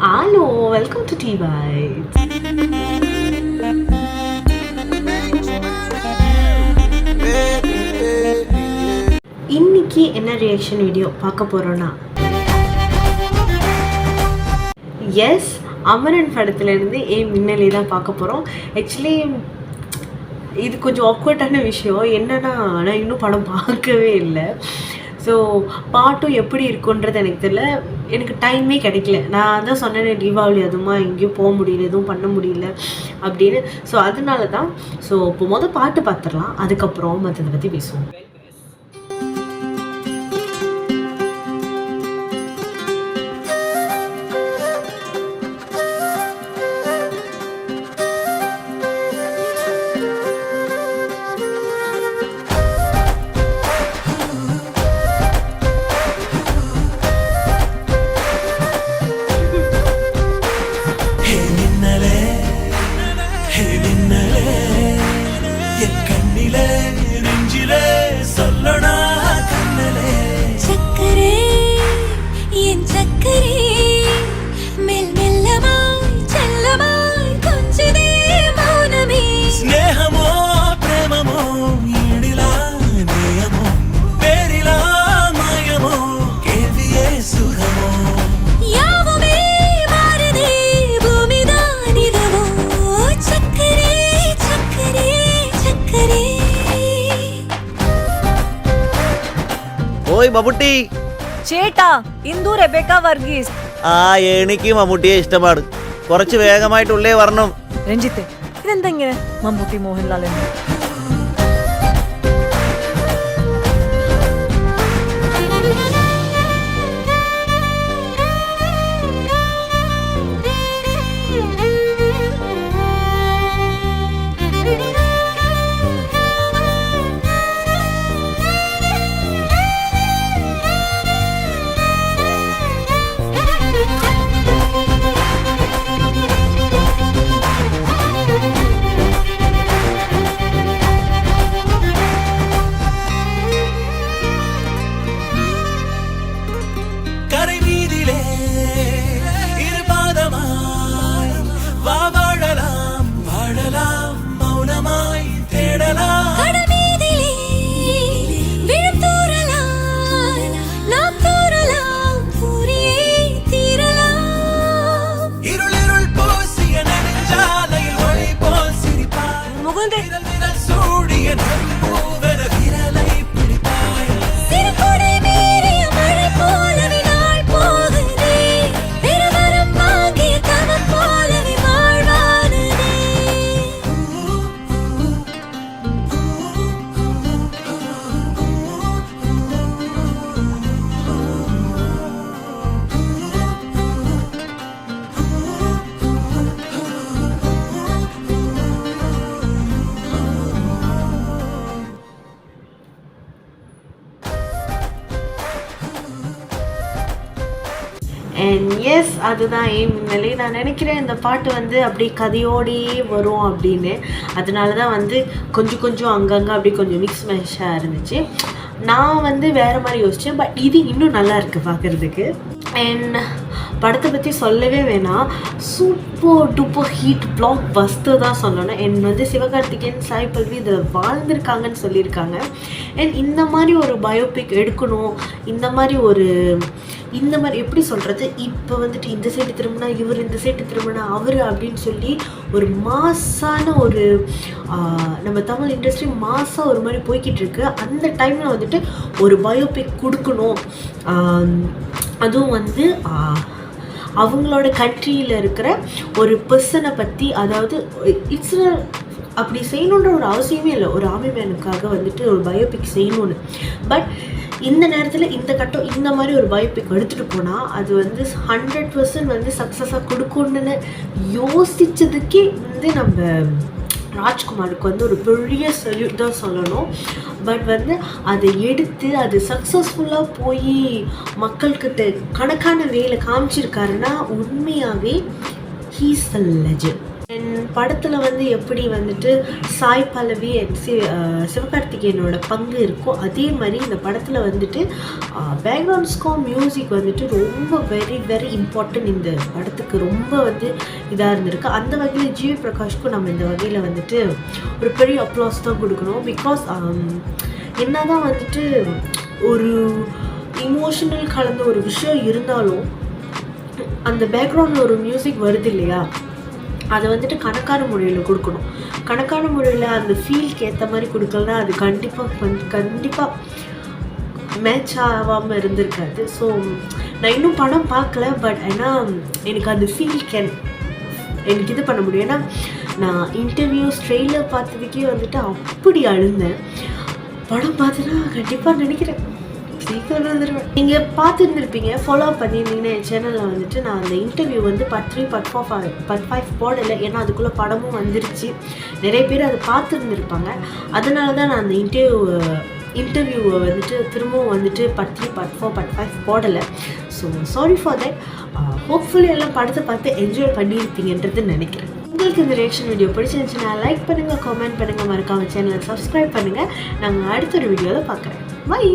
Hello, welcome to Tea Bites. இன்னைக்கு என்ன reaction video பார்க்க போறோம்னா, எஸ், அமரன் படத்துல இருந்து மின்னலே தான் பார்க்க போறோம். ஆக்சுவலி இது கொஞ்சம் ஆக்வர்டான விஷயம் என்னன்னா, நான் இன்னும் படம் பார்க்கவே இல்லை. ஸோ பாட்டும் எப்படி இருக்குன்றது எனக்கு தெரியல, எனக்கு டைமே கிடைக்கல. நான் தான் சொன்னேன், தீபாவளி அதுமா எங்கேயும் போக முடியல, எதுவும் பண்ண முடியல அப்படின்னு. ஸோ அதனால தான். ஸோ இப்போ பாட்டு பார்த்துடலாம், அதுக்கப்புறம் மற்றதை பற்றி பேசுவோம். ഓയ് മമ്മൂട്ടി ചേട്ടാ, ഇന്ദു റെബേക്ക വർഗീസ്. എനിക്ക് മമ്മൂട്ടിയെ ഇഷ്ടമാണ്. കുറച്ച് വേഗമായിട്ടുള്ളേ വരണം. രഞ്ജിത്തെ, ഇതെന്താ ഇങ്ങനെ മമ്മൂട്ടി മോഹൻലാൽ എന്ന്? அண்ட் எஸ், அதுதான் மின்னலே. நான் நினைக்கிறேன் இந்த பாட்டு அப்படி கதையோடையே வரும் அப்படின்னு. அதனால தான் கொஞ்சம் அங்கங்கே அப்படி கொஞ்சம் மிக்ஸ் மேஷாக இருந்துச்சு. நான் வேறு மாதிரி யோசித்தேன், பட் இது இன்னும் நல்லா இருக்குது பார்க்குறதுக்கு. அண்ட் படத்தை பற்றி சொல்லவே வேணாம், super duper heat black Bastar தான் சொல்லணும். அண்ட் சிவகார்த்திகேயன், சாய் பல்லவி இதில் வாழ்ந்திருக்காங்கன்னு சொல்லியிருக்காங்க. அண்ட் இந்த மாதிரி ஒரு பயோபிக் எடுக்கணும், இந்த மாதிரி எப்படி சொல்கிறது, இப்போ இந்த சைடு திரும்பினா இவர், இந்த சைடு திரும்பினா அவர் அப்படின்னு சொல்லி ஒரு மாசான ஒரு நம்ம தமிழ் இண்டஸ்ட்ரி மாசாக ஒரு மாதிரி போய்கிட்டு இருக்கு. அந்த டைமில் ஒரு பயோபிக் கொடுக்கணும். அதுவும் அவங்களோட கண்ட்ரியில் இருக்கிற ஒரு பர்சனை பற்றி, அதாவது இட்ஸ் அப்படி செய்யணுன்ற ஒரு அவசியமே இல்லை. ஒரு ஆர்மி மேனுக்காக ஒரு பயோபிக் செய்யணும்னு. பட் இந்த நேரத்தில் இந்த கட்டம் இந்த மாதிரி ஒரு பயோபிக் எடுத்துகிட்டு போனால் அது 100% சக்ஸஸாக கொடுக்கணுன்னு யோசித்ததுக்கே நம்ம ராஜ்குமாருக்கு ஒரு பெரிய சல்யூட் தான் சொல்லணும். பட் அதை எடுத்து அது சக்ஸஸ்ஃபுல்லாக போய் மக்கள்கிட்ட கணக்கான வேலை காமிச்சிருக்காருன்னா உண்மையாகவே ஹீஸ் த லெஜண்ட். படத்தில் வந்து எப்படி வந்துட்டு சாய் பல்லவி சிவகார்த்திகேயனோட பங்கு இருக்கோ அதே மாதிரி இந்த படத்தில் வந்துட்டு பேக்ரவுண்ட் ஸ்கோர் மியூசிக் வந்துட்டு ரொம்ப வெரி வெரி இம்பார்ட்டன்ட். இந்த படத்துக்கு ரொம்ப வந்து இதாக இருந்திருக்கு. அந்த வகையில் ஜிவி பிரகாஷ்க்கும் நம்ம இந்த வகையில் வந்துட்டு ஒரு பெரிய அப்ளாஸ் தான் கொடுக்கணும். பிகாஸ் என்ன தான் வந்துட்டு ஒரு இமோஷனல் கலந்த ஒரு விஷயம் இருந்தாலும் அந்த பேக்ரவுண்டில் ஒரு மியூசிக் வருது இல்லையா, அதை வந்துட்டு கணக்கான முறையில் கொடுக்கணும். கணக்கான முறையில் அந்த ஃபீல்க்கு ஏற்ற மாதிரி கொடுக்கலன்னா அது கண்டிப்பாக மேட்ச் ஆகாமல் இருந்திருக்காது. ஸோ நான் இன்னும் படம் பார்க்கல, பட் ஆனால் எனக்கு அந்த ஃபீல் எனக்கு இது பண்ண முடியும். ஏன்னா நான் இன்டர்வியூஸ் ட்ரெய்லர் பார்த்ததுக்கே வந்துட்டு அப்படி அழுந்தேன். படம் பார்த்துனா கண்டிப்பாக நினைக்கிறேன் சீக்கிரம் வந்துடுவேன். நீங்கள் பார்த்துருந்துருப்பீங்க, ஃபாலோ பண்ணியிருந்தீங்கன்னா என் சேனலில் வந்துட்டு நான் அந்த இன்டர்வியூ வந்து பார்ட் 3 பார்ட் 5 போடலை. ஏன்னா அதுக்குள்ளே படமும் வந்துருச்சு. நிறைய பேர் அதை பார்த்துருந்துருப்பாங்க. அதனால தான் நான் அந்த இன்டர்வியூவை வந்துட்டு திரும்பவும் வந்துட்டு பார்ட் 3 பார்ட் 4 பார்ட் 5 போடலை. So sorry for that. Hopefully எல்லாம் படத்தை பார்த்து என்ஜாய் பண்ணியிருப்பீங்கன்றது நினைக்கிறேன். உங்களுக்கு இந்த ரியாக்ஷன் வீடியோ பிடிச்சிருந்துச்சுன்னா லைக் பண்ணுங்கள், கமெண்ட் பண்ணுங்கள், மறக்காம சேனலை சப்ஸ்கிரைப் பண்ணுங்கள். நாங்கள் அடுத்த ஒரு வீடியோவில் பார்க்குறேன். பை.